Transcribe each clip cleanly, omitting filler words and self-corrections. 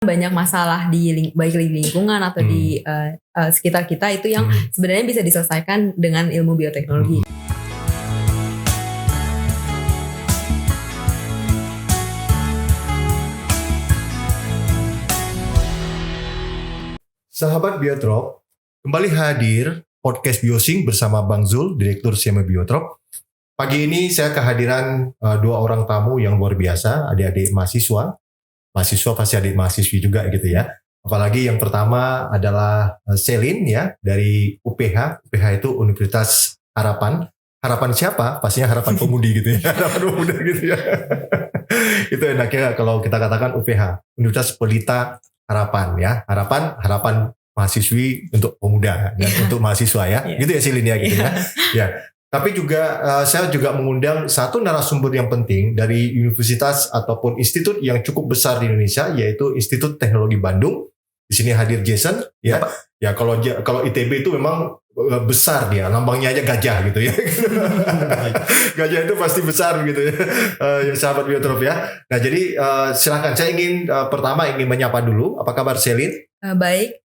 banyak masalah baik di lingkungan atau di sekitar kita itu yang sebenarnya bisa diselesaikan dengan ilmu bioteknologi. Sahabat Biotrop, kembali hadir podcast Biosing bersama Bang Zul, Direktur CME Biotrop. Pagi ini saya kehadiran dua orang tamu yang luar biasa, adik-adik mahasiswa pasti adik mahasiswi juga gitu ya. Apalagi yang pertama adalah Selin ya dari UPH. UPH itu Universitas Harapan. Harapan siapa? Pastinya harapan pemudi gitu ya. Harapan pemuda gitu ya. Itu enaknya kalau kita katakan UPH, Universitas Pelita Harapan ya. Harapan mahasiswi untuk pemuda dan untuk mahasiswa ya. Gitu ya Selin ya gitu ya. Ya. Tapi juga saya juga mengundang satu narasumber yang penting dari universitas ataupun institut yang cukup besar di Indonesia, yaitu Institut Teknologi Bandung. Di sini hadir Jason ya. Ya kalau ITB itu memang besar dia, lambangnya aja gajah gitu ya. Gajah itu pasti besar gitu ya. Ya sahabat Biotrop ya. Nah jadi silakan, saya pertama ingin menyapa dulu. Apa kabar Selin? Baik.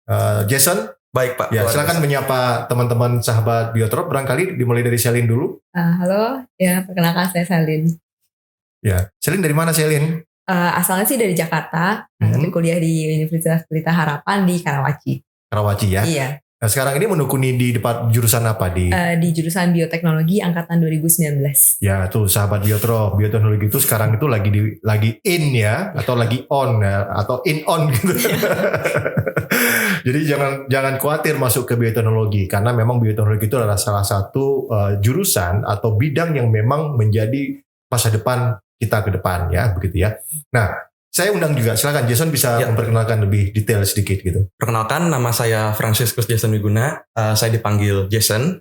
Jason? Baik Pak. Ya, silakan menyapa teman-teman sahabat Biotrop. Barangkali dimulai dari Selin dulu. Halo, ya perkenalkan saya Selin. Ya, Selin dari mana Selin? Asalnya sih dari Jakarta, tapi kuliah di Universitas Pelita Harapan di Karawaci. Karawaci ya? Iya. Nah, sekarang ini menekuni di depan jurusan apa di jurusan Bioteknologi angkatan 2019. Ya, tuh sahabat Biotrop, bioteknologi itu sekarang itu lagi in ya, atau lagi on ya, atau on gitu. Jadi jangan khawatir masuk ke bioteknologi, karena memang bioteknologi itu adalah salah satu jurusan atau bidang yang memang menjadi masa depan kita ke depan ya, begitu ya. Nah, saya undang juga, silakan Jason bisa memperkenalkan lebih detail sedikit gitu. Perkenalkan, nama saya Franciscus Jason Wiguna. Saya dipanggil Jason.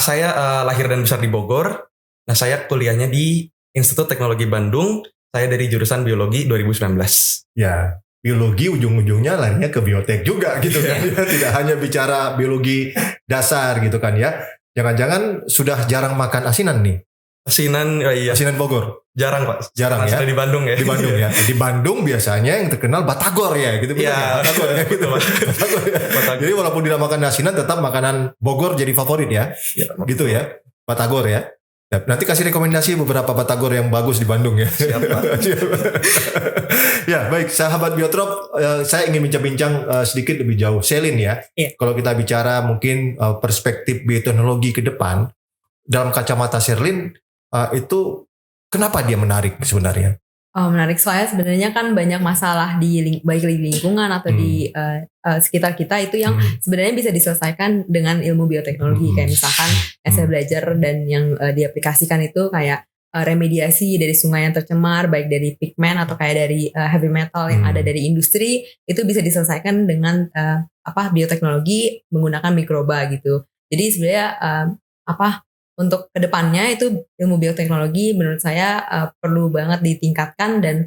Saya lahir dan besar di Bogor. Nah, saya kuliahnya di Institut Teknologi Bandung. Saya dari jurusan Biologi 2019. Ya, biologi ujung-ujungnya larinya ke biotek juga gitu kan. Tidak hanya bicara biologi dasar gitu kan ya. Jangan-jangan sudah jarang makan asinan nih. Asinan, iya. Asinan Bogor. Jarang Pak. Jarang ya. Di Bandung ya. Di Bandung ya. Di Bandung biasanya yang terkenal batagor ya gitu. Iya. Batagor ya gitu. Batagor ya. Jadi walaupun tidak makan asinan, tetap makanan Bogor jadi favorit ya. Gitu ya. Batagor ya. Nanti kasih rekomendasi beberapa batagor yang bagus di Bandung ya. Siap Pak. Ya baik, sahabat Biotrop, saya ingin bincang-bincang sedikit lebih jauh. Selin ya. Kalau kita bicara mungkin perspektif bioteknologi ke depan, dalam kacamata Selin, itu kenapa dia menarik sebenarnya? Menarik soalnya sebenarnya kan banyak masalah baik di lingkungan atau di sekitar kita itu yang sebenarnya bisa diselesaikan dengan ilmu bioteknologi. Kayak misalkan saya belajar dan yang diaplikasikan itu kayak remediasi dari sungai yang tercemar, baik dari pigmen atau kayak dari heavy metal yang ada dari industri, itu bisa diselesaikan dengan bioteknologi menggunakan mikroba gitu. Jadi sebenarnya untuk kedepannya itu ilmu bioteknologi menurut saya perlu banget ditingkatkan dan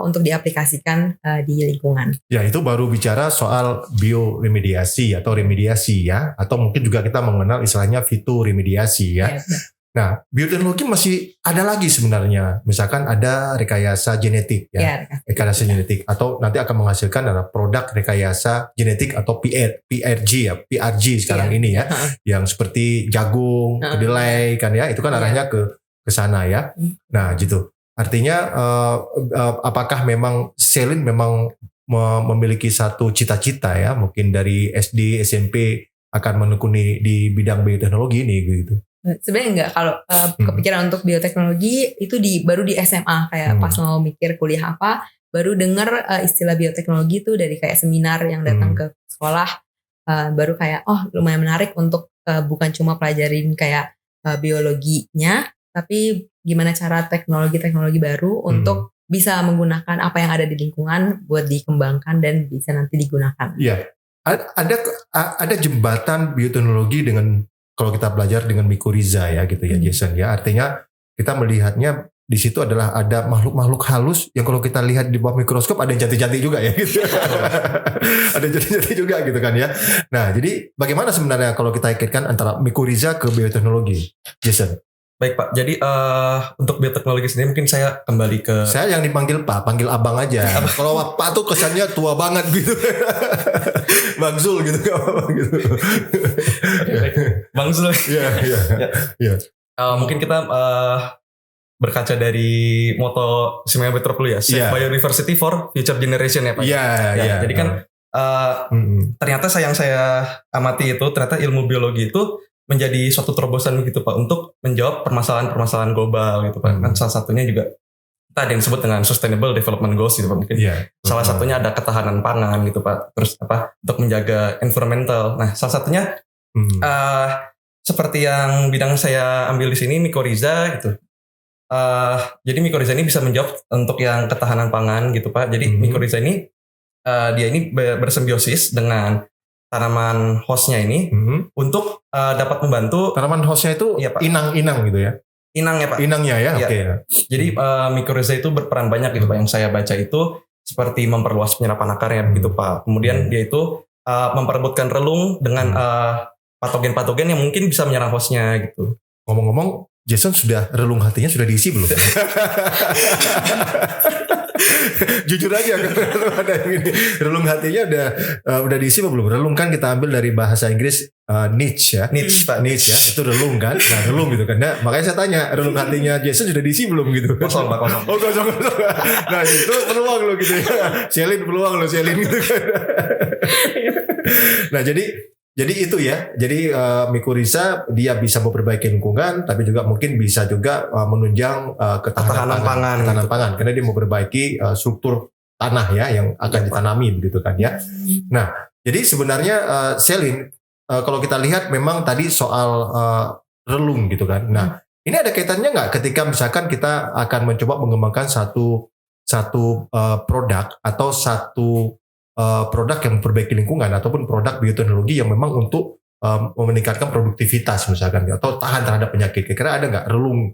untuk diaplikasikan di lingkungan. Ya, itu baru bicara soal bioremediasi atau remediasi ya, atau mungkin juga kita mengenal istilahnya fitoremediasi ya. Nah, bioteknologi masih ada lagi sebenarnya. Misalkan ada rekayasa genetik ya. Rekayasa genetik atau nanti akan menghasilkan adalah produk rekayasa genetik atau PRG ya, PRG sekarang ini ya. Yang seperti jagung, kedelai kan ya, itu kan arahnya ke sana ya. Nah, gitu. Artinya apakah memang Selin memang memiliki satu cita-cita ya, mungkin dari SD, SMP akan menekuni di bidang bioteknologi ini gitu. Sebenarnya enggak, kalau kepikiran untuk bioteknologi itu baru di SMA, kayak pas mau mikir kuliah apa, baru dengar istilah bioteknologi itu dari kayak seminar yang datang ke sekolah, baru kayak lumayan menarik untuk bukan cuma pelajarin kayak biologinya, tapi gimana cara teknologi baru untuk bisa menggunakan apa yang ada di lingkungan buat dikembangkan dan bisa nanti digunakan. Iya, ada jembatan bioteknologi dengan kalau kita belajar dengan mikoriza ya gitu ya Jason ya, artinya kita melihatnya di situ adalah ada makhluk-makhluk halus yang kalau kita lihat di bawah mikroskop ada yang cantik-cantik juga ya gitu. Ada yang cantik-cantik juga gitu kan ya. Nah jadi bagaimana sebenarnya kalau kita kaitkan antara mikoriza ke bioteknologi Jason? Baik Pak, jadi untuk bioteknologi sendiri mungkin saya kembali ke... Saya yang dipanggil Pak, panggil Abang aja. Kalau Pak tuh kesannya tua banget gitu. Bang Zul gitu, gitu. Bang Zul. Iya. Mungkin kita berkaca dari moto Semea Biotrop dulu ya, Save Biodiversity for Future Generation ya Pak. Iya. Jadi kan ternyata yang saya amati itu ternyata ilmu biologi itu menjadi suatu terobosan gitu Pak untuk menjawab permasalahan-permasalahan global gitu Pak. Kan salah satunya juga ada yang disebut dengan Sustainable Development Goals gitu Pak. Mungkin salah satunya ada ketahanan pangan gitu Pak. Terus untuk menjaga environmental. Nah, salah satunya seperti yang bidang saya ambil di sini mikoriza gitu. Jadi mikoriza ini bisa menjawab untuk yang ketahanan pangan gitu Pak. Jadi mikoriza ini dia ini bersimbiosis dengan tanaman hostnya ini untuk dapat membantu. Tanaman hostnya itu inang-inang gitu ya? Inang ya Pak. Inangnya ya, oke. Jadi mikoriza itu berperan banyak gitu Pak. Yang saya baca itu seperti memperluas penyerapan akarnya begitu Pak. Kemudian dia itu memperebutkan relung dengan patogen-patogen yang mungkin bisa menyerang hostnya gitu. Ngomong-ngomong, Jason relung hatinya sudah diisi belum? Jujur aja ada yang ini. Relung hatinya udah diisi apa belum? Relung kan kita ambil dari bahasa Inggris niche ya. Niche Pak. Niche ya. Itu relung kan. Nah relung gitu kan. Nah, makanya saya tanya relung hatinya Jason sudah diisi belum gitu? Kosong Pak, kosong. Oh kosong. Nah itu peluang lo gitu ya. Selin gitu kan. Nah jadi itu ya. Jadi mikoriza dia bisa memperbaiki lingkungan, tapi juga mungkin bisa juga menunjang ketahanan pangan karena dia memperbaiki struktur tanah ya yang akan ditanami begitu kan ya. Nah, jadi sebenarnya Selin kalau kita lihat memang tadi soal relung gitu kan. Nah, ini ada kaitannya nggak ketika misalkan kita akan mencoba mengembangkan satu produk atau satu produk yang memperbaiki lingkungan ataupun produk bioteknologi yang memang untuk meningkatkan produktivitas misalkan atau tahan terhadap penyakit. Kira-kira ada nggak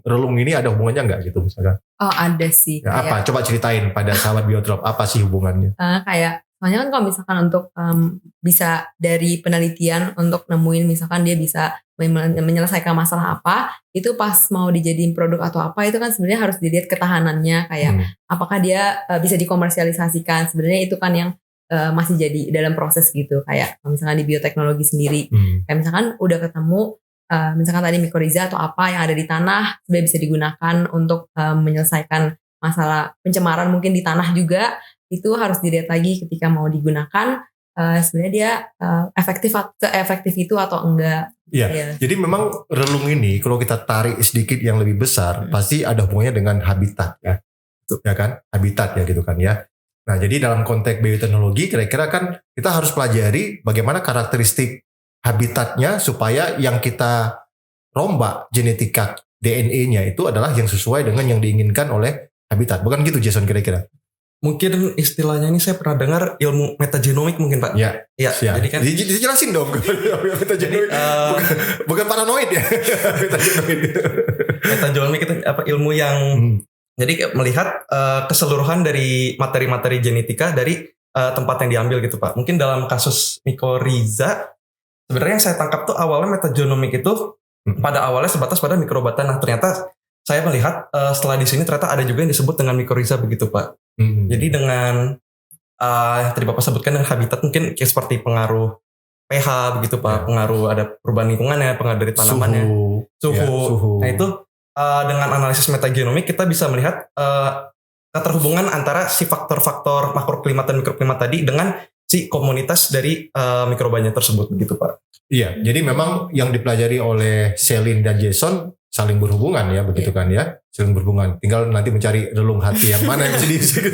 relung ini ada hubungannya nggak gitu misalkan? Oh ada sih. Ya, apa? Coba ceritain pada sahabat Biotrop apa sih hubungannya? Soalnya kan kalau misalkan untuk bisa dari penelitian untuk nemuin misalkan dia bisa menyelesaikan masalah apa, itu pas mau dijadiin produk atau apa itu kan sebenarnya harus dilihat ketahanannya kayak apakah dia bisa dikomersialisasikan. Sebenarnya itu kan yang masih jadi dalam proses gitu kayak misalkan di bioteknologi sendiri kayak misalkan udah ketemu misalkan tadi mikoriza atau apa yang ada di tanah sebenarnya bisa digunakan untuk menyelesaikan masalah pencemaran mungkin di tanah juga itu harus dilihat lagi ketika mau digunakan sebenarnya dia efektif itu atau enggak. Ya. Jadi memang relung ini kalau kita tarik sedikit yang lebih besar pasti ada hubungannya dengan habitat ya kan habitat ya gitu kan ya. Nah, jadi dalam konteks bioteknologi kira-kira kan kita harus pelajari bagaimana karakteristik habitatnya supaya yang kita rombak genetika DNA-nya itu adalah yang sesuai dengan yang diinginkan oleh habitat. Bukan gitu Jason kira-kira? Mungkin istilahnya ini saya pernah dengar ilmu metagenomik mungkin Pak. Ya. Jadi kan dijelasin dong metagenomik. Bukan paranoid ya. Metagenomik itu apa ilmu yang jadi melihat keseluruhan dari materi-materi genetika dari tempat yang diambil gitu Pak. Mungkin dalam kasus mikoriza sebenarnya yang saya tangkap tuh awalnya metagenomik itu pada awalnya sebatas pada mikrobata. Nah ternyata saya melihat setelah di sini ternyata ada juga yang disebut dengan mikoriza begitu Pak. Jadi dengan tadi Bapak sebutkan dengan habitat mungkin kayak seperti pengaruh pH begitu Pak, pengaruh ada perubahan lingkungannya, pengaruh dari tanamannya, suhu. Nah itu dengan analisis metagenomik kita bisa melihat keterhubungan antara si faktor-faktor makroklimat dan mikroklimat tadi dengan si komunitas dari mikrobanya tersebut begitu Pak. Iya, jadi memang yang dipelajari oleh Selin dan Jason saling berhubungan ya begitu kan ya, saling berhubungan. Tinggal nanti mencari relung hati yang mana yang sedih gitu.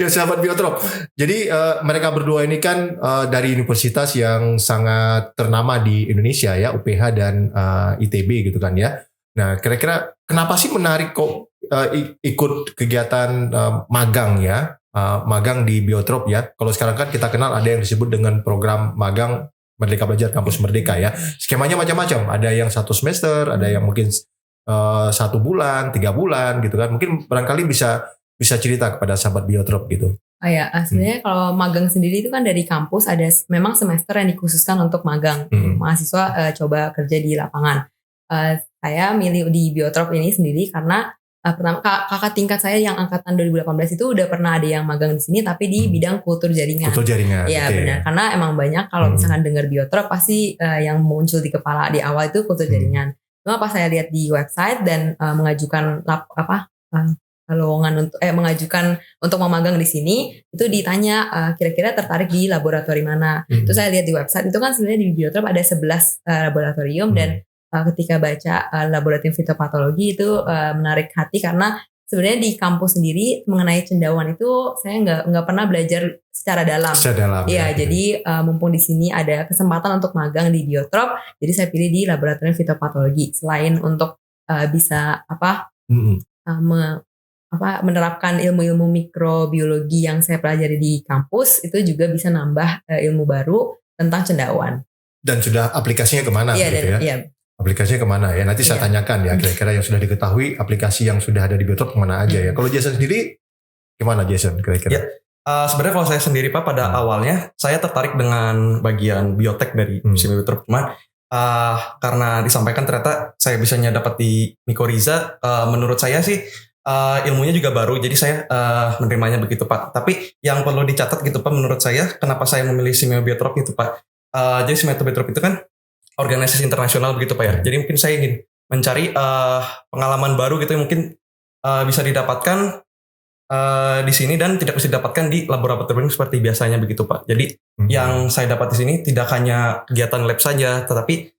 Ya sahabat Biotrop. Jadi mereka berdua ini kan dari universitas yang sangat ternama di Indonesia ya, UPH dan ITB gitu kan ya. Nah kira-kira kenapa sih menarik kok ikut kegiatan magang ya, magang di Biotrop ya. Kalau sekarang kan kita kenal ada yang disebut dengan program magang Merdeka Belajar Kampus Merdeka ya. Skemanya macam-macam. Ada yang 1 semester, ada yang mungkin 1 bulan, 3 bulan gitu kan. Mungkin barangkali bisa cerita kepada sahabat Biotrop gitu. Oh ya, sebenarnya kalau magang sendiri itu kan dari kampus ada memang semester yang dikhususkan untuk magang. Mahasiswa coba kerja di lapangan. saya milih di Biotrop ini sendiri karena pertama kakak tingkat saya yang angkatan 2018 itu udah pernah ada yang magang di sini tapi di bidang kultur jaringan. Kultur jaringan. Iya benar, karena emang banyak kalau misalkan dengar Biotrop pasti yang muncul di kepala di awal itu kultur jaringan. Cuma pas saya lihat di website dan mengajukan lowongan untuk mengajukan untuk memagang di sini itu ditanya kira-kira tertarik di laboratorium mana. Terus saya lihat di website itu kan sebenarnya di Biotrop ada 11 laboratorium dan ketika baca laboratorium fitopatologi itu menarik hati karena sebenarnya di kampus sendiri mengenai cendawan itu saya nggak pernah belajar secara dalam. Iya, jadi mumpung di sini ada kesempatan untuk magang di Biotrop, jadi saya pilih di laboratorium fitopatologi. Selain untuk bisa menerapkan ilmu-ilmu mikrobiologi yang saya pelajari di kampus, itu juga bisa nambah ilmu baru tentang cendawan. Dan sudah aplikasinya kemana gitu ya? Iya. Aplikasinya kemana ya? Nanti saya tanyakan ya kira-kira yang sudah diketahui aplikasi yang sudah ada di Biotrop kemana aja ya. Kalau Jason sendiri gimana Jason kira-kira? Ya, sebenarnya kalau saya sendiri Pak pada awalnya saya tertarik dengan bagian biotek dari Biotrop, cuma karena disampaikan ternyata saya bisanya dapat di Mycorrhiza, menurut saya sih ilmunya juga baru, jadi saya menerimanya begitu Pak. Tapi yang perlu dicatat gitu Pak, menurut saya kenapa saya memilih Biotrop itu Pak. Jadi Biotrop itu kan organisasi internasional begitu Pak ya. Jadi mungkin saya ingin mencari pengalaman baru gitu yang mungkin bisa didapatkan di sini dan tidak bisa didapatkan di laboratorium seperti biasanya begitu Pak. Jadi yang saya dapat di sini tidak hanya kegiatan lab saja, tetapi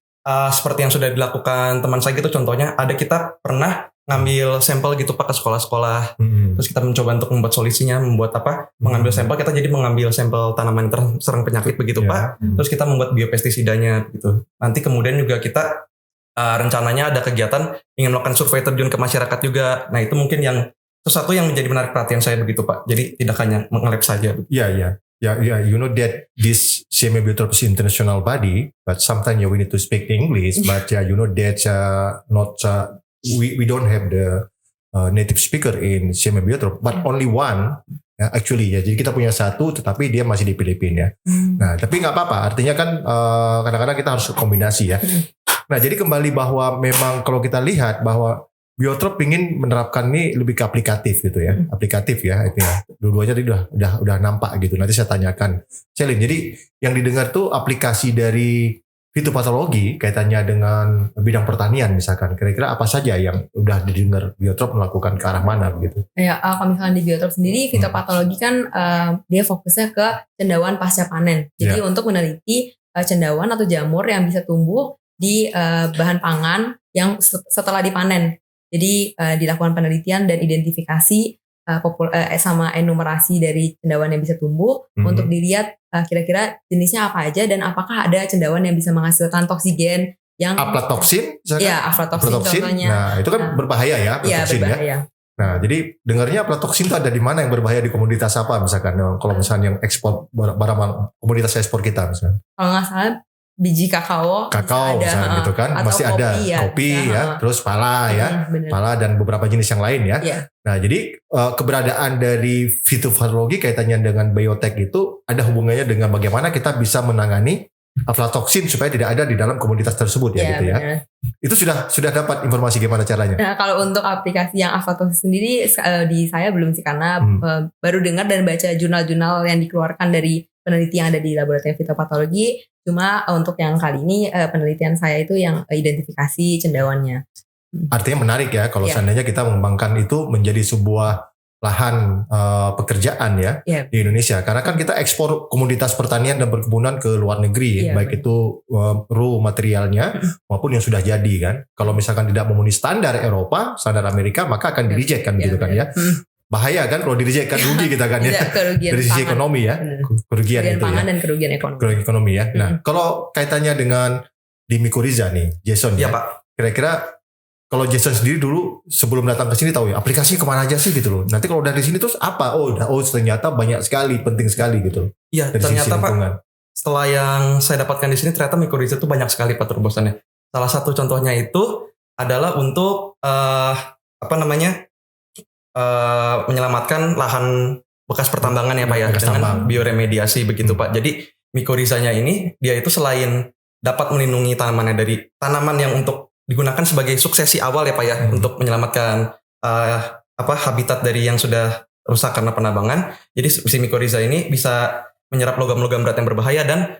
seperti yang sudah dilakukan teman saya gitu, contohnya ada kita pernah ngambil sampel gitu Pak ke sekolah-sekolah, terus kita mencoba untuk membuat solusinya, mengambil sampel, kita jadi mengambil sampel tanaman terserang penyakit begitu Pak, terus kita membuat biopestisidanya gitu. Nanti kemudian juga kita rencananya ada kegiatan ingin melakukan survei terjun ke masyarakat juga. Nah itu mungkin yang sesuatu yang menjadi menarik perhatian saya begitu Pak. Jadi tidak hanya mengelab saja. Iya. You know that this Biotrop is international body, but sometimes we need to speak English. But you know that not we don't have the native speaker in Biotrop, but only one. Actually ya, jadi kita punya satu, tetapi dia masih di Filipina ya. Nah, tapi nggak apa-apa. Artinya kan kadang-kadang kita harus kombinasi ya. Nah, jadi kembali bahwa memang kalau kita lihat bahwa Biotrop ingin menerapkan ini lebih ke aplikatif gitu ya, aplikatif ya, itu ya. Dua-duanya tadi udah nampak gitu. Nanti saya tanyakan, Celine. Jadi yang didengar tuh aplikasi dari fitopatologi kaitannya dengan bidang pertanian misalkan. Kira-kira apa saja yang udah didengar Biotrop melakukan ke arah mana begitu? Ya, kalau misalnya di Biotrop sendiri fitopatologi kan dia fokusnya ke cendawan pasca panen. Jadi untuk meneliti cendawan atau jamur yang bisa tumbuh di bahan pangan yang setelah dipanen. Jadi dilakukan penelitian dan identifikasi sama enumerasi dari cendawan yang bisa tumbuh untuk dilihat kira-kira jenisnya apa aja dan apakah ada cendawan yang bisa menghasilkan toksigen yang aflatoksin. Iya, aflatoksin contohnya. Nah, itu kan berbahaya ya, aflatoksin ya. Nah, jadi dengarnya aflatoksin itu ada di mana yang berbahaya, di komoditas apa misalkan? Kalau misalnya yang ekspor barang komoditas ekspor kita misalnya. Kalau nggak salah biji kakao misalnya gitu kan, masih kopi, ada kopi ya, terus pala ya, pala dan beberapa jenis yang lain ya. Nah, jadi keberadaan dari fitopatologi kaitannya dengan biotek itu ada hubungannya dengan bagaimana kita bisa menangani aflatoksin supaya tidak ada di dalam komoditas tersebut ya gitu ya. Itu sudah dapat informasi gimana caranya? Nah, kalau untuk aplikasi yang aflatoksin sendiri di saya belum sih, karena baru dengar dan baca jurnal-jurnal yang dikeluarkan dari peneliti yang ada di laboratorium fitopatologi. Cuma untuk yang kali ini penelitian saya itu yang identifikasi cendawannya. Artinya menarik ya kalau seandainya kita mengembangkan itu menjadi sebuah lahan pekerjaan ya di Indonesia. Karena kan kita ekspor komoditas pertanian dan perkebunan ke luar negeri, baik itu raw materialnya maupun yang sudah jadi kan. Kalau misalkan tidak memenuhi standar Eropa, standar Amerika, maka akan di-reject kan gitu kan ya. Bahaya kan kalau di-reject kan, rugi kita kan ya. Dari sisi ekonomi ya. Kerugian itu pangan ya. Dan kerugian ekonomi. Kerugian ekonomi ya. Nah, kalau kaitannya dengan di Mycorrhiza nih, Jason ya. Pak. Kira-kira kalau Jason sendiri dulu sebelum datang ke sini tahu ya aplikasinya kemana aja sih gitu loh. Nanti kalau udah di sini terus apa? Oh ternyata banyak sekali, penting sekali gitu. Iya, ternyata Pak. Setelah yang saya dapatkan di sini ternyata Mycorrhiza itu banyak sekali Pak terobosannya. Salah satu contohnya itu adalah untuk menyelamatkan lahan bekas pertambangan ya Pak ya, dengan bioremediasi begitu Pak. Jadi Mycorrhizanya ini dia itu selain dapat melindungi tanamannya dari tanaman yang untuk digunakan sebagai suksesi awal ya Pak ya, untuk menyelamatkan habitat dari yang sudah rusak karena penambangan. Jadi si mycorrhiza ini bisa menyerap logam-logam berat yang berbahaya dan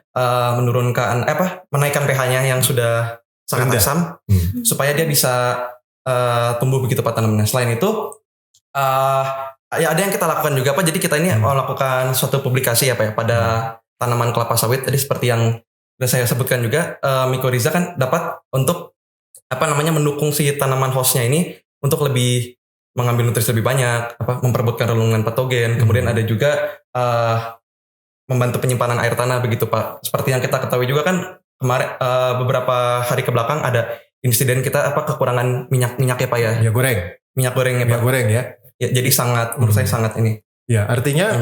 menurunkan menaikkan pH-nya yang sudah sangat asam supaya dia bisa tumbuh begitu Pak tanamannya. Selain itu ya ada yang kita lakukan juga Pak. Jadi kita ini melakukan suatu publikasi ya Pak ya pada tanaman kelapa sawit. Tadi seperti yang sudah saya sebutkan juga, mycorrhiza kan dapat untuk mendukung si tanaman hostnya ini untuk lebih mengambil nutrisi lebih banyak, memperebutkan relungan patogen. Kemudian ada juga membantu penyimpanan air tanah begitu Pak. Seperti yang kita ketahui juga kan kemarin beberapa hari ke belakang ada insiden kita kekurangan minyak ya Pak ya. Minyak goreng ya Pak. Minyak goreng ya. Ya, jadi sangat menurut saya sangat ini. Ya, artinya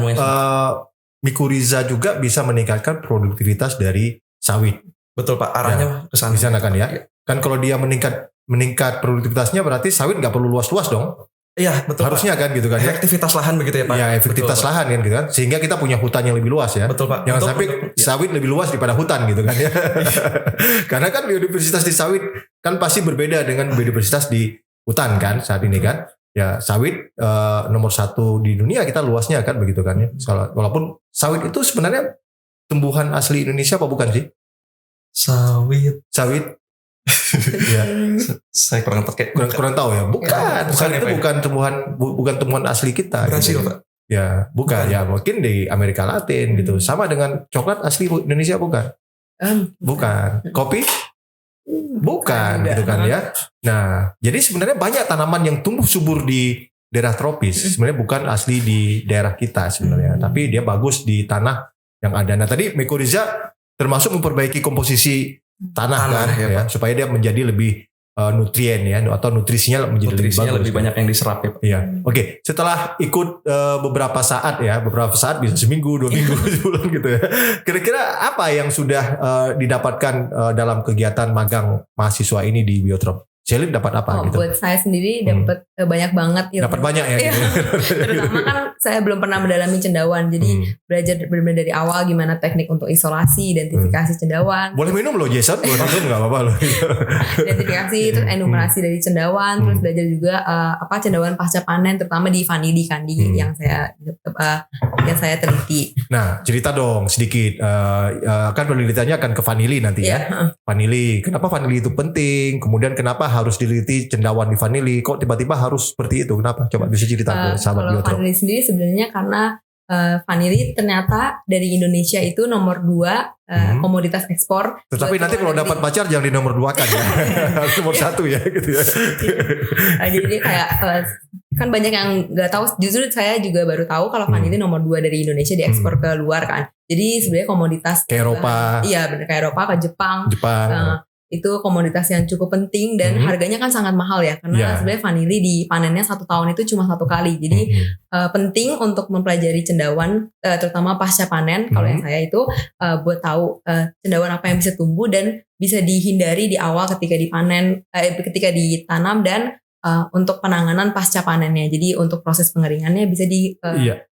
mycorrhiza juga bisa meningkatkan produktivitas dari sawit. Betul Pak, arahnya ke sana. Di sana kan ya. Kan kalau dia meningkat produktivitasnya berarti sawit nggak perlu luas-luas dong. Iya betul. Harusnya Pak. kan gitu kan. Efektivitas lahan begitu ya Pak. Ya efektivitas betul, lahan kan gitu kan. Sehingga kita punya hutan yang lebih luas ya. Betul Pak. Jangan sampai sawit lebih luas daripada hutan gitu kan ya. Karena kan biodiversitas di sawit kan pasti berbeda dengan biodiversitas di hutan kan saat ini kan. Ya sawit nomor 1 di dunia kita luasnya kan begitu kan ya. Walaupun sawit itu sebenarnya tumbuhan asli Indonesia apa bukan sih? Sawit. Ya. Saya kurang tahu ya. Bukan itu bukan tumbuhan asli kita. Brasil gitu. Pak. Ya, bukan. Ya mungkin di Amerika Latin gitu. Sama dengan coklat asli Indonesia bukan? Bukan. Kopi? Bukan gitu kan ya. Nah, jadi sebenarnya banyak tanaman yang tumbuh subur di daerah tropis. Sebenarnya bukan asli di daerah kita sebenarnya, tapi dia bagus di tanah yang ada. Nah, tadi mycorrhiza termasuk memperbaiki komposisi tanah kan ya, supaya dia menjadi lebih nutrien ya, atau nutrisinya menjadi lebih banyak yang diserap ya Pak. Iya. Oke. Setelah ikut beberapa saat bisa seminggu, 2 minggu, sebulan gitu ya. Kira-kira apa yang sudah didapatkan dalam kegiatan magang mahasiswa ini di Biotrop? Selin dapat apa gitu? Buat saya sendiri dapat banyak banget ilmu. Dapat banyak ya gitu. Terutama kan saya belum pernah mendalami cendawan. Jadi belajar benar-benar dari awal gimana teknik untuk isolasi, identifikasi cendawan. Boleh minum loh Jason, boleh minum enggak apa-apa loh. Identifikasi terus enumerasi dari cendawan, terus belajar juga cendawan pasca panen terutama di vanili kandi yang saya teliti. Nah, cerita dong sedikit. Kan penelitiannya akan ke vanili nanti ya. Vanili. Kenapa vanili itu penting? Kemudian kenapa harus diliti cendawan di vanili? Kok tiba-tiba harus seperti itu? Kenapa? Coba bisa cerita ke sahabat Biotrop. Kalau vanili sendiri sebenarnya karena vanili ternyata dari Indonesia itu nomor 2 komoditas ekspor. Tetapi nanti kalau dapat pacar jangan di nomor 2 kan ya. Harus nomor 1 ya gitu ya. Jadi kayak kan banyak yang nggak tahu. Justru saya juga baru tahu kalau vanili nomor 2 dari Indonesia diekspor ke luar kan. Jadi sebenarnya komoditas ke Eropa. Iya benar, ke Eropa, ke Jepang. Itu komoditas yang cukup penting dan harganya kan sangat mahal ya, karena sebenarnya vanili dipanennya 1 tahun itu cuma 1 kali. Jadi penting untuk mempelajari cendawan terutama pasca panen. Kalau yang saya itu buat tahu cendawan apa yang bisa tumbuh dan bisa dihindari di awal ketika dipanen, ketika ditanam, dan untuk penanganan pasca panennya. Jadi untuk proses pengeringannya bisa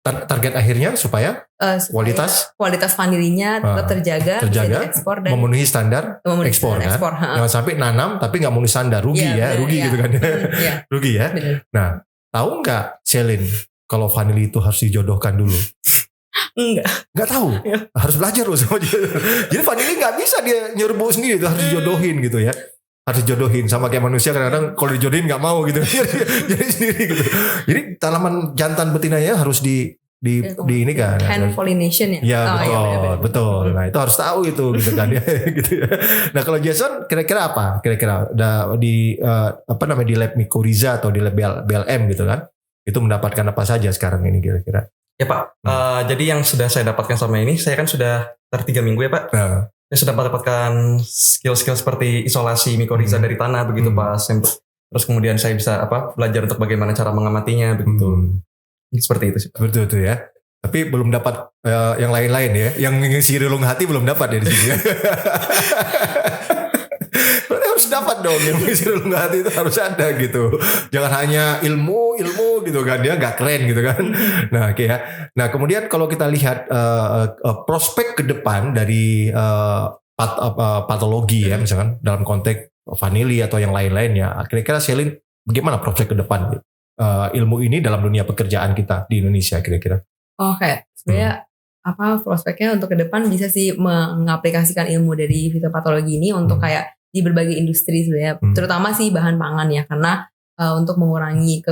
target akhirnya supaya kualitas vanilinya tetap terjaga, bisa diekspor dan memenuhi standar ekspor. Jangan sampai nanam tapi nggak memenuhi standar, rugi gitu kan. Rugi ya. Bener. Nah, tahu nggak Selin kalau vanili itu harus dijodohkan dulu? Nggak tahu. Harus belajar loh sama dia. Jadi vanili nggak bisa dia nyerbu sendiri, itu harus dijodohin gitu ya. Harus dijodohin sama kayak manusia, kadang-kadang kalau dijodohin nggak mau gitu. Jadi sendiri gitu. Jadi tanaman jantan betinanya harus di ini kan. Hand pollination ya. Ya betul. Nah itu harus tahu itu gitu kan ya. Gitu ya. Nah kalau Jason kira-kira apa? Kira-kira di di lab mycorrhiza atau di lab BLM gitu kan? Itu mendapatkan apa saja sekarang ini kira-kira? Ya Pak. Jadi yang sudah saya dapatkan selama ini, saya kan sudah 3 minggu ya Pak. Saya sudah mendapatkan skill-skill seperti isolasi mycorrhiza dari tanah begitu Pak. Terus kemudian saya bisa belajar untuk bagaimana cara mengamatinya begitu. Seperti itu sih Pak. Seperti itu ya. Tapi belum dapat yang lain-lain ya. Yang mengisi relung hati belum dapat ya di sini ya. Harus dapat dong yang mengisi relung hati itu, harus ada gitu. Jangan hanya ilmu gitu kan, dia nggak keren gitu kan. Nah oke ya. Nah kemudian kalau kita lihat prospek ke depan dari patologi ya, misalkan dalam konteks vanili atau yang lain-lainnya. Kira-kira Selin, bagaimana prospek ke depan ilmu ini dalam dunia pekerjaan kita di Indonesia kira-kira? Oke, sebenarnya prospeknya untuk ke depan bisa sih mengaplikasikan ilmu dari fitopatologi ini untuk kayak di berbagai industri sebenarnya, terutama sih bahan pangan ya, karena untuk mengurangi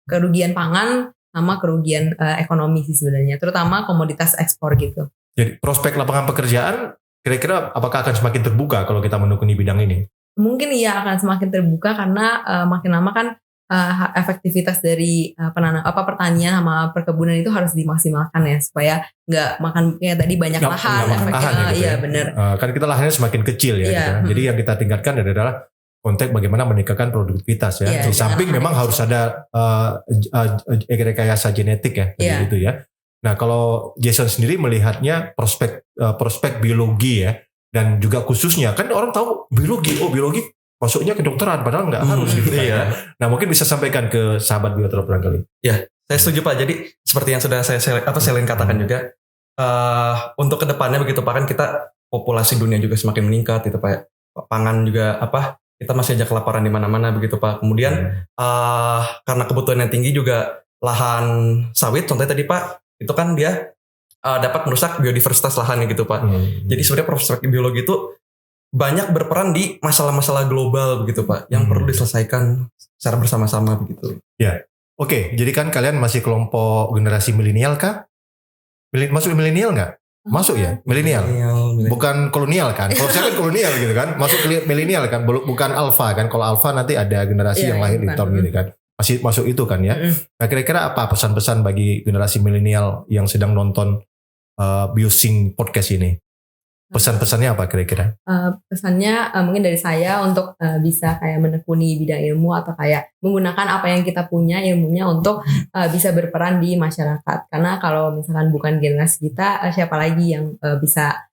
kerugian pangan sama kerugian ekonomi sih sebenarnya, terutama komoditas ekspor gitu. Jadi prospek lapangan pekerjaan kira-kira apakah akan semakin terbuka kalau kita menekuni bidang ini? Mungkin iya akan semakin terbuka karena makin lama kan efektivitas dari pertanian sama perkebunan itu harus dimaksimalkan ya, supaya nggak makan kayak tadi banyak lahan efeknya. Ya, gitu iya ya. Benar. Kan kita lahannya semakin kecil ya. Iya. Gitu. Jadi yang kita tingkatkan adalah konteks bagaimana meningkatkan produktivitas ya. Di samping memang harus ada rekayasa genetik ya, gitu ya. Nah, kalau Jason sendiri melihatnya prospek biologi ya, dan juga khususnya kan orang tahu biologi masuknya kedokteran padahal nggak harus gitu kan. Iya. Nah, mungkin bisa sampaikan ke sahabat Biotrop barangkali. Ya, saya setuju Pak. Jadi seperti yang sudah Selin katakan juga, untuk kedepannya begitu Pak, kan kita populasi dunia juga semakin meningkat gitu Pak. Pangan juga kita masih aja kelaparan di mana-mana begitu Pak. Kemudian karena kebutuhan yang tinggi juga lahan sawit contohnya tadi Pak, itu kan dia dapat merusak biodiversitas lahannya gitu Pak. Jadi sebenarnya prospek biologi itu banyak berperan di masalah-masalah global begitu Pak, yang perlu diselesaikan secara bersama-sama begitu. Ya, oke. Jadi kan kalian masih kelompok generasi milenial kah? Masuk milenial nggak? Masuk ya, milenial. Bukan kolonial kan? Kalau saya kan kolonial gitu kan, masuk milenial kan, bukan alfa kan? Kalau alfa nanti ada generasi yang lahir di tahun ini kan. Masih masuk itu kan ya. Nah, kira-kira apa pesan-pesan bagi generasi milenial yang sedang nonton Biosync podcast ini? Pesan-pesannya apa kira-kira? Pesannya mungkin dari saya untuk bisa kayak menekuni bidang ilmu atau kayak menggunakan apa yang kita punya ilmunya untuk bisa berperan di masyarakat. Karena kalau misalkan bukan generasi kita, siapa lagi yang bisa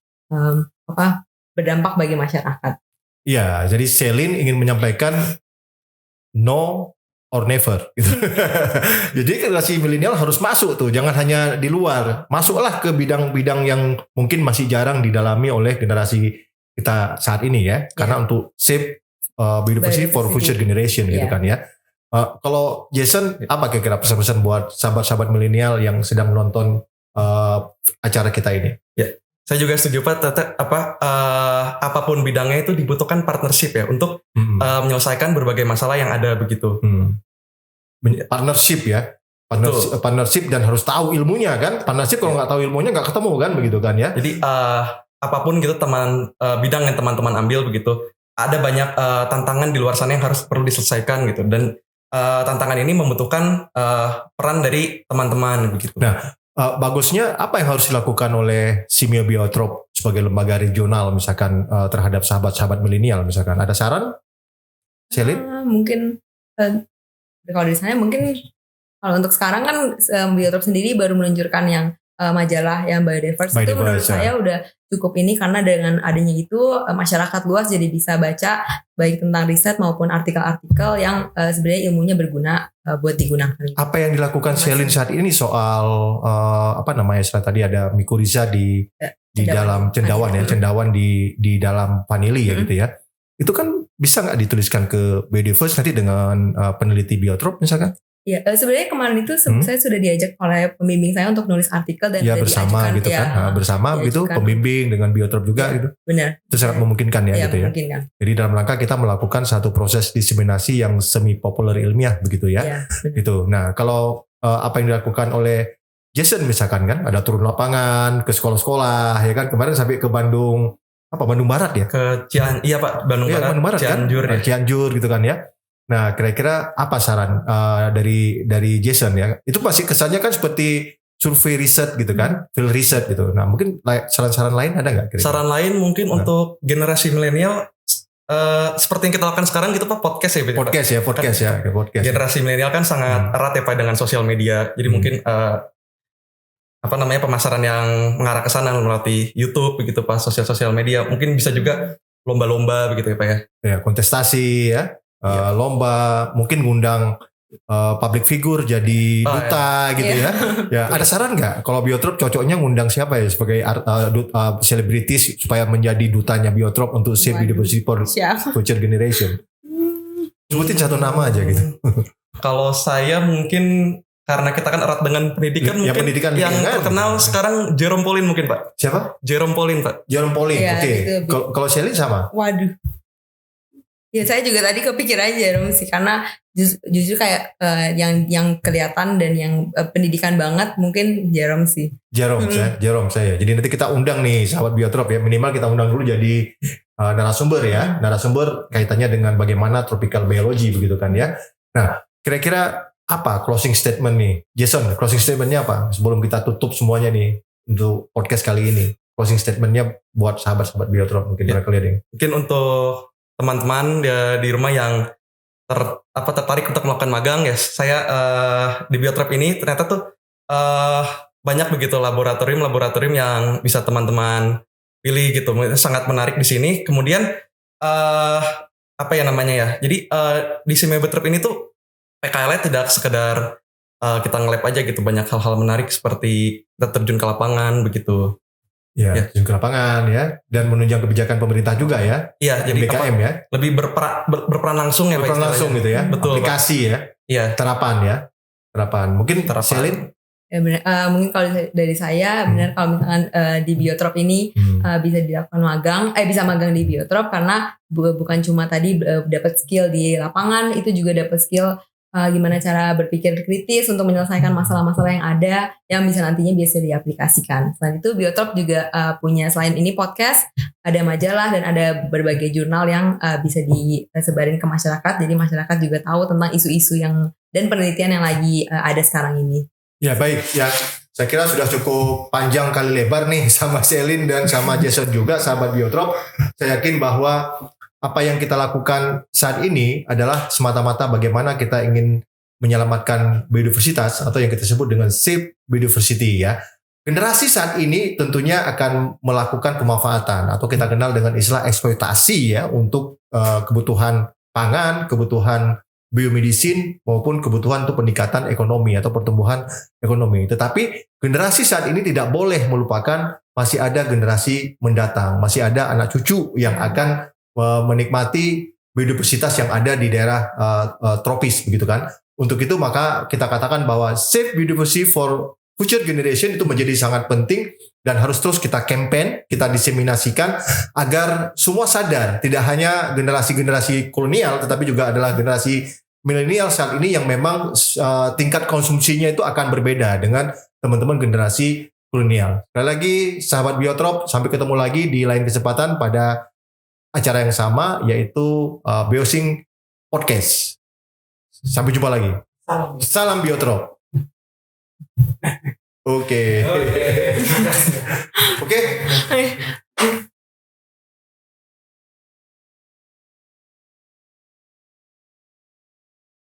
berdampak bagi masyarakat? Iya, jadi Selin ingin menyampaikan no or never gitu. Jadi generasi milenial harus masuk tuh, jangan hanya di luar, masuklah ke bidang-bidang yang mungkin masih jarang didalami oleh generasi kita saat ini ya, karena untuk save biodiversity for future generation gitu kan ya. Kalau Jason, apa kira-kira pesan-pesan buat sahabat-sahabat milenial yang sedang menonton acara kita ini? Ya, saya juga setuju Pak. Apapun bidangnya itu dibutuhkan partnership ya untuk menyelesaikan berbagai masalah yang ada begitu. Partnership ya, partnership dan harus tahu ilmunya kan. Partnership kalau nggak tahu ilmunya nggak ketemu kan begitu kan ya. Jadi apapun gitu bidang yang teman-teman ambil begitu, ada banyak tantangan di luar sana yang perlu diselesaikan gitu, dan tantangan ini membutuhkan peran dari teman-teman begitu. Nah, bagusnya apa yang harus dilakukan oleh Simio Biotrop sebagai lembaga regional misalkan terhadap sahabat-sahabat milenial misalkan? Ada saran, Selin? Mungkin kalau dari saya mungkin kalau untuk sekarang kan Biotrop sendiri baru meluncurkan yang majalah yang biodiverse itu menurut saya udah cukup ini, karena dengan adanya itu masyarakat luas jadi bisa baca baik tentang riset maupun artikel-artikel yang sebenarnya ilmunya berguna buat digunakan. Apa yang dilakukan Selin saat ini soal istilah tadi ada mikoriza di dalam cendawan ya, cendawan di dalam vanili ya gitu ya. Itu kan bisa nggak dituliskan ke biodiverse nanti dengan peneliti Biotrop misalkan? Ya, sebenarnya kemarin itu saya sudah diajak oleh pembimbing saya untuk nulis artikel dan bersama gitu kan, bersama gitu pembimbing dengan Biotrop juga gitu. Benar. Itu sangat memungkinkan ya gitu ya. Memungkinkan. Jadi dalam rangka kita melakukan satu proses diseminasi yang semi populer ilmiah begitu ya. Gitu. Nah, kalau apa yang dilakukan oleh Jason misalkan kan, ada turun lapangan ke sekolah-sekolah ya kan, kemarin sampai ke Bandung Barat ya? Ke Bandung Barat Cianjur kan? Cianjur gitu kan ya. Nah, kira-kira apa saran dari Jason ya? Itu masih kesannya kan seperti survei riset gitu kan, field riset gitu. Nah, mungkin saran-saran lain ada nggak? Saran lain mungkin untuk generasi milenial seperti yang kita lakukan sekarang gitu Pak, podcast ya. Podcast. Generasi milenial kan sangat erat ya Pak dengan sosial media. Jadi mungkin pemasaran yang mengarah ke sana melalui YouTube begitu Pak, sosial media. Mungkin bisa juga lomba-lomba begitu ya Pak ya. Ya, kontestasi ya. Lomba, mungkin ngundang public figure, jadi duta gitu ya. Ya, ada saran nggak kalau Biotrop cocoknya ngundang siapa ya sebagai selebritis supaya menjadi dutanya Biotrop untuk Save Biodiversity for Future Generation? Sebutin satu nama aja gitu. Kalau saya mungkin karena kita kan erat dengan pendidikan, Ya, mungkin pendidikan yang kan. terkenal sekarang Jerome Pauline mungkin Pak. Siapa? Jerome Pauline Pak. Jerome Pauline. Iya, Oke. itu. Kalau Shelly sama? Waduh. Ya saya juga tadi kepikiran Jerome sih karena justru kayak yang kelihatan dan yang pendidikan banget mungkin Jerome sih. Jerome saya. Jadi nanti kita undang nih sahabat Biotrop ya, minimal kita undang dulu jadi narasumber ya. Narasumber kaitannya dengan bagaimana tropical biology begitu kan ya. Nah, kira-kira apa closing statement nih? Jason, closing statementnya apa? Sebelum kita tutup semuanya nih untuk podcast kali ini. Closing statementnya buat sahabat-sahabat Biotrop mungkin mereka clearing. Mungkin untuk teman-teman di rumah yang tertarik untuk melakukan magang ya, saya di Biotrop ini ternyata tuh banyak begitu laboratorium yang bisa teman-teman pilih gitu. Sangat menarik di sini. Kemudian apa ya namanya ya? Jadi di Semia Biotrop ini tuh PKL tidak sekedar kita nge-lab aja gitu, banyak hal-hal menarik seperti kita terjun ke lapangan begitu. Ya, terjun ke lapangan ya, dan menunjang kebijakan pemerintah juga ya. Iya, jadi BKM ya. Lebih berperan langsung ya Pak. Berperan langsung gitu ya. Betul. Aplikasi Pak. Ya. Iya. Terapan ya. Mungkin Selin? Ya benar, mungkin kalau dari saya benar kalau misalkan di Biotrop ini bisa dilakukan bisa magang di Biotrop karena bukan cuma tadi dapat skill di lapangan, itu juga dapat skill gimana cara berpikir kritis untuk menyelesaikan masalah-masalah yang ada yang bisa nantinya biasa diaplikasikan. Selain itu Biotrop juga punya selain ini podcast, ada majalah dan ada berbagai jurnal yang bisa disebarin ke masyarakat. Jadi masyarakat juga tahu tentang isu-isu dan penelitian yang lagi ada sekarang ini. Ya baik ya, saya kira sudah cukup panjang kali lebar nih sama Selin dan sama Jason juga sahabat Biotrop. Saya yakin bahwa apa yang kita lakukan saat ini adalah semata-mata bagaimana kita ingin menyelamatkan biodiversitas atau yang kita sebut dengan Save Biodiversity ya. Generasi saat ini tentunya akan melakukan pemanfaatan atau kita kenal dengan istilah eksploitasi ya untuk kebutuhan pangan, kebutuhan biomedisin maupun kebutuhan untuk peningkatan ekonomi atau pertumbuhan ekonomi. Tetapi generasi saat ini tidak boleh melupakan masih ada generasi mendatang, masih ada anak cucu yang akan menikmati biodiversitas yang ada di daerah tropis begitu kan. Untuk itu maka kita katakan bahwa Save Biodiversity for Future Generation itu menjadi sangat penting dan harus terus kita campaign, kita diseminasikan agar semua sadar, tidak hanya generasi-generasi kolonial tetapi juga adalah generasi milenial saat ini yang memang tingkat konsumsinya itu akan berbeda dengan teman-teman generasi kolonial. Sekali lagi sahabat Biotrop, sampai ketemu lagi di lain kesempatan pada acara yang sama yaitu Biosing Podcast. Sampai jumpa lagi. Salam Biotrop. Oke.